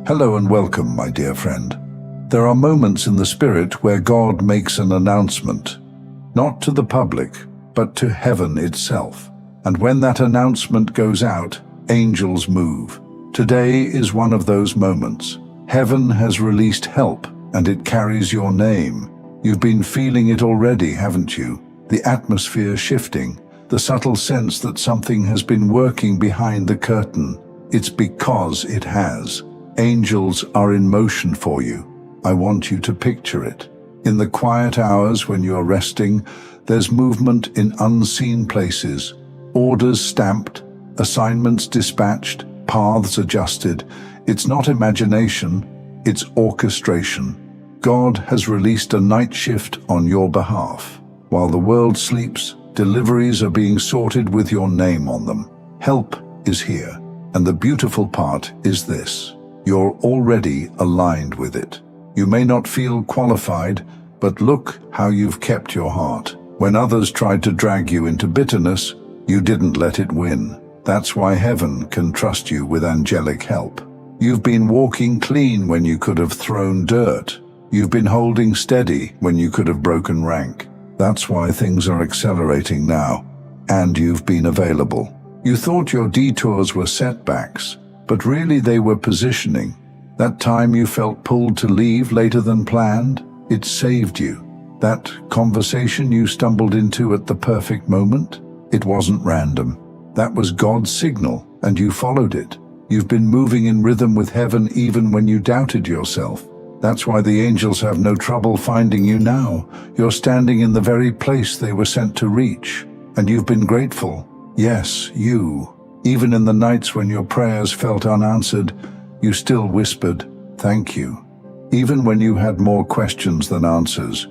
Hello and welcome, my dear friend. There are moments in the Spirit where God makes an announcement, not to the public, but to heaven itself. And when that announcement goes out, angels move. Today is one of those moments. Heaven has released help, and it carries your name. You've been feeling it already, haven't you? The atmosphere shifting, the subtle sense that something has been working behind the curtain. It's because it has. Angels are in motion for you. I want you to picture it. In the quiet hours when you're resting, there's movement in unseen places. Orders stamped, assignments dispatched, paths adjusted. It's not imagination, it's orchestration. God has released a night shift on your behalf. While the world sleeps, deliveries are being sorted with your name on them. Help is here. And the beautiful part is this. You're already aligned with it. You may not feel qualified, but look how you've kept your heart. When others tried to drag you into bitterness, you didn't let it win. That's why heaven can trust you with angelic help. You've been walking clean when you could have thrown dirt. You've been holding steady when you could have broken rank. That's why things are accelerating now, and you've been available. You thought your detours were setbacks, but really they were positioning. That time you felt pulled to leave later than planned, it saved you. That conversation you stumbled into at the perfect moment, it wasn't random. That was God's signal, and you followed it. You've been moving in rhythm with heaven even when you doubted yourself. That's why the angels have no trouble finding you now. You're standing in the very place they were sent to reach, and you've been grateful. Yes, you. Even in the nights when your prayers felt unanswered, you still whispered, "Thank you." Even when you had more questions than answers,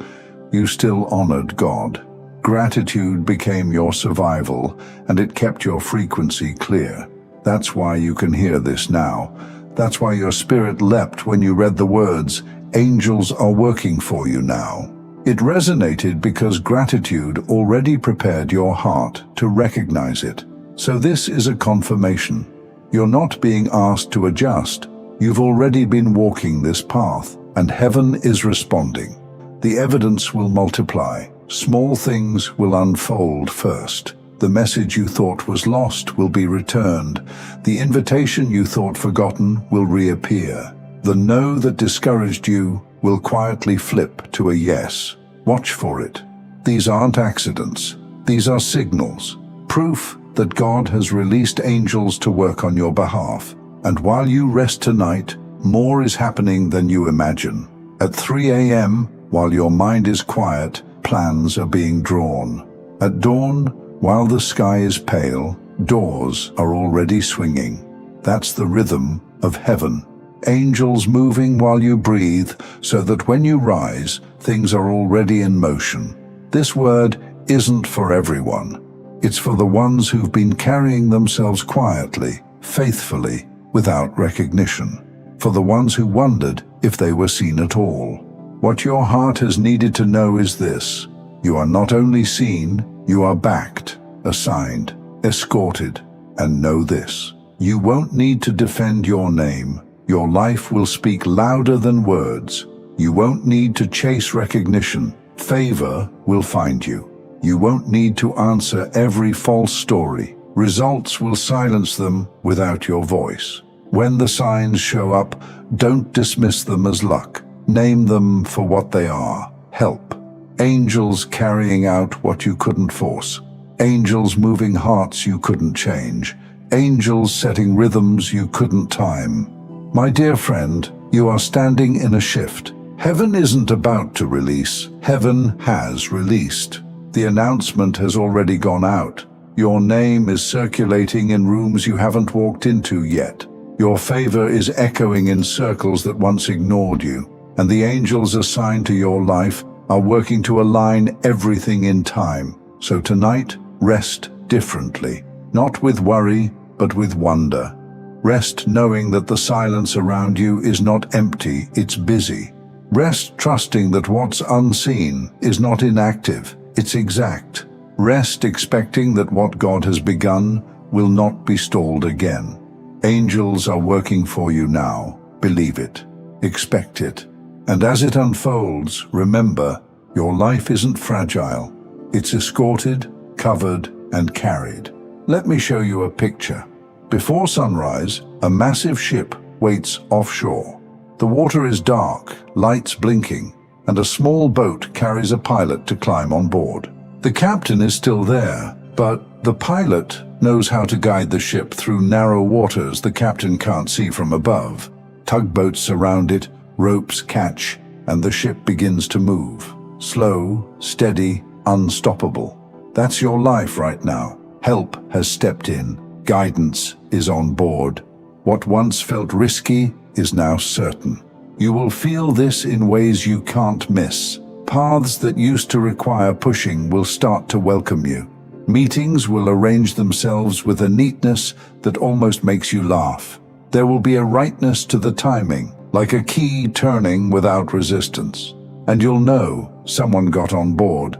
you still honored God. Gratitude became your survival, and it kept your frequency clear. That's why you can hear this now. That's why your spirit leapt when you read the words, "Angels are working for you now." It resonated because gratitude already prepared your heart to recognize it. So this is a confirmation. You're not being asked to adjust. You've already been walking this path, and heaven is responding. The evidence will multiply. Small things will unfold first. The message you thought was lost will be returned. The invitation you thought forgotten will reappear. The no that discouraged you will quietly flip to a yes. Watch for it. These aren't accidents. These are signals. Proof that God has released angels to work on your behalf. And while you rest tonight, more is happening than you imagine. At 3 a.m., while your mind is quiet, plans are being drawn. At dawn, while the sky is pale, doors are already swinging. That's the rhythm of heaven. Angels moving while you breathe, so that when you rise, things are already in motion. This word isn't for everyone. It's for the ones who've been carrying themselves quietly, faithfully, without recognition. For the ones who wondered if they were seen at all. What your heart has needed to know is this. You are not only seen, you are backed, assigned, escorted. And know this. You won't need to defend your name. Your life will speak louder than words. You won't need to chase recognition. Favor will find you. You won't need to answer every false story. Results will silence them without your voice. When the signs show up, don't dismiss them as luck. Name them for what they are. Help. Angels carrying out what you couldn't force. Angels moving hearts you couldn't change. Angels setting rhythms you couldn't time. My dear friend, you are standing in a shift. Heaven isn't about to release. Heaven has released. The announcement has already gone out. Your name is circulating in rooms you haven't walked into yet. Your favor is echoing in circles that once ignored you. And the angels assigned to your life are working to align everything in time. So tonight, rest differently. Not with worry, but with wonder. Rest knowing that the silence around you is not empty, it's busy. Rest trusting that what's unseen is not inactive, it's exact. Rest expecting that what God has begun will not be stalled again. Angels are working for you now. Believe it. Expect it. And as it unfolds, remember, your life isn't fragile. It's escorted, covered, and carried. Let me show you a picture. Before sunrise, a massive ship waits offshore. The water is dark, lights blinking, and a small boat carries a pilot to climb on board. The captain is still there, but the pilot knows how to guide the ship through narrow waters the captain can't see from above. Tugboats surround it, ropes catch, and the ship begins to move. Slow, steady, unstoppable. That's your life right now. Help has stepped in. Guidance is on board. What once felt risky is now certain. You will feel this in ways you can't miss. Paths that used to require pushing will start to welcome you. Meetings will arrange themselves with a neatness that almost makes you laugh. There will be a rightness to the timing, like a key turning without resistance. And you'll know someone got on board.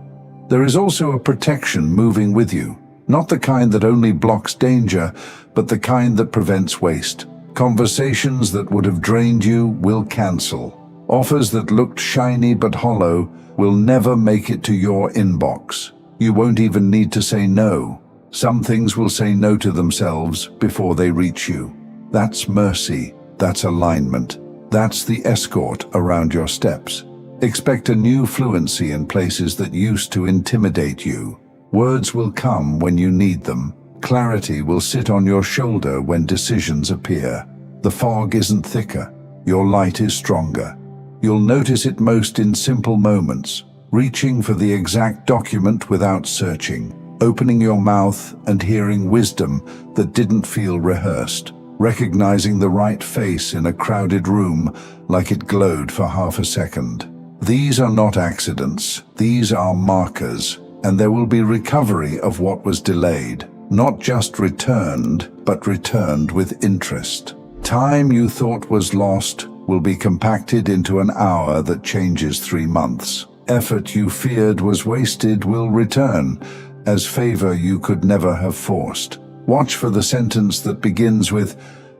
There is also a protection moving with you. Not the kind that only blocks danger, but the kind that prevents waste. Conversations that would have drained you will cancel. Offers that looked shiny but hollow will never make it to your inbox. You won't even need to say no. Some things will say no to themselves before they reach you. That's mercy. That's alignment. That's the escort around your steps. Expect a new fluency in places that used to intimidate you. Words will come when you need them. Clarity will sit on your shoulder when decisions appear. The fog isn't thicker. Your light is stronger. You'll notice it most in simple moments, reaching for the exact document without searching, opening your mouth and hearing wisdom that didn't feel rehearsed, recognizing the right face in a crowded room like it glowed for half a second. These are not accidents. These are markers. And there will be recovery of what was delayed, not just returned, but returned with interest. Time you thought was lost will be compacted into an hour that changes 3 months. Effort you feared was wasted will return as favor you could never have forced. Watch for the sentence that begins with,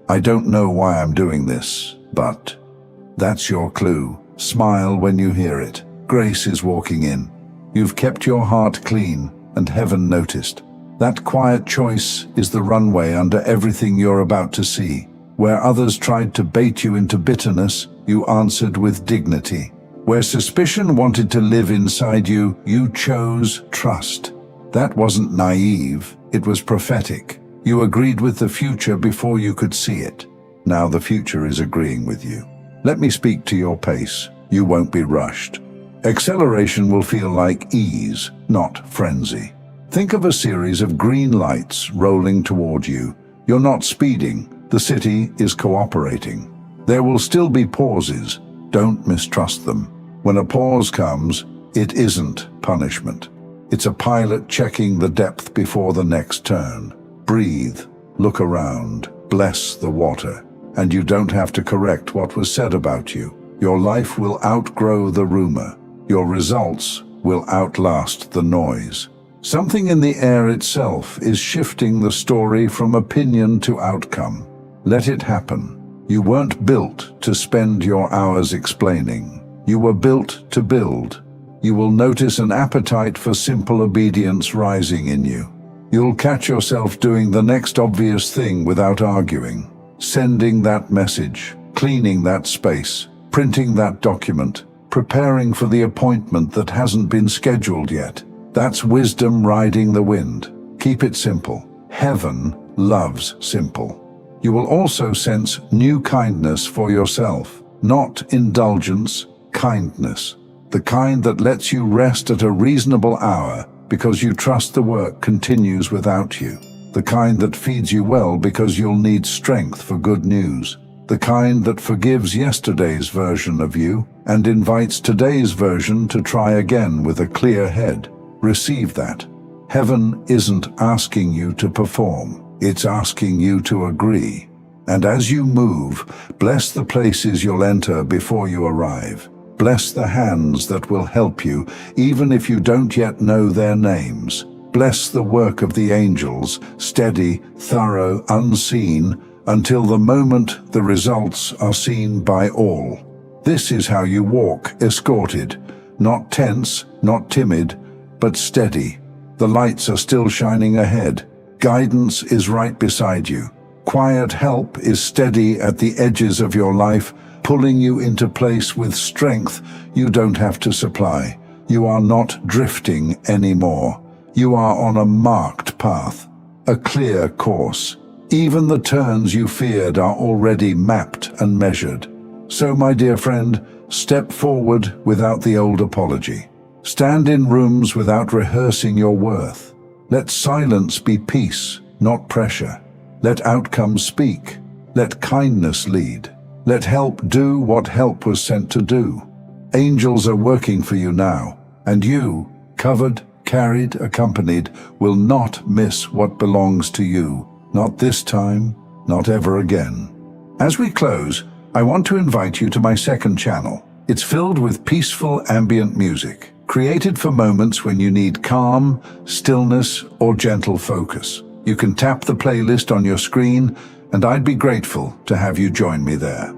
"I don't know why I'm doing this, but..." That's your clue. Smile when you hear it. Grace is walking in. You've kept your heart clean, and heaven noticed. That quiet choice is the runway under everything you're about to see. Where others tried to bait you into bitterness, you answered with dignity. Where suspicion wanted to live inside you, you chose trust. That wasn't naive, it was prophetic. You agreed with the future before you could see it. Now the future is agreeing with you. Let me speak to your pace. You won't be rushed. Acceleration will feel like ease, not frenzy. Think of a series of green lights rolling toward you. You're not speeding. The city is cooperating. There will still be pauses. Don't mistrust them. When a pause comes, it isn't punishment. It's a pilot checking the depth before the next turn. Breathe, look around, bless the water. And you don't have to correct what was said about you. Your life will outgrow the rumor. Your results will outlast the noise. Something in the air itself is shifting the story from opinion to outcome. Let it happen. You weren't built to spend your hours explaining. You were built to build. You will notice an appetite for simple obedience rising in you. You'll catch yourself doing the next obvious thing without arguing. Sending that message, cleaning that space, printing that document, preparing for the appointment that hasn't been scheduled yet. That's wisdom riding the wind. Keep it simple. Heaven loves simple. You will also sense new kindness for yourself, not indulgence, kindness. The kind that lets you rest at a reasonable hour because you trust the work continues without you. The kind that feeds you well because you'll need strength for good news. The kind that forgives yesterday's version of you and invites today's version to try again with a clear head. Receive that. Heaven isn't asking you to perform. It's asking you to agree. And as you move, bless the places you'll enter before you arrive. Bless the hands that will help you, even if you don't yet know their names. Bless the work of the angels, steady, thorough, unseen, until the moment the results are seen by all. This is how you walk, escorted, not tense, not timid, but steady. The lights are still shining ahead. Guidance is right beside you. Quiet help is steady at the edges of your life, pulling you into place with strength you don't have to supply. You are not drifting anymore. You are on a marked path, a clear course. Even the turns you feared are already mapped and measured. So, my dear friend, step forward without the old apology. Stand in rooms without rehearsing your worth. Let silence be peace, not pressure. Let outcomes speak. Let kindness lead. Let help do what help was sent to do. Angels are working for you now, and you, covered, carried, accompanied, will not miss what belongs to you. Not this time, not ever again. As we close, I want to invite you to my second channel. It's filled with peaceful ambient music, created for moments when you need calm, stillness, or gentle focus. You can tap the playlist on your screen, and I'd be grateful to have you join me there.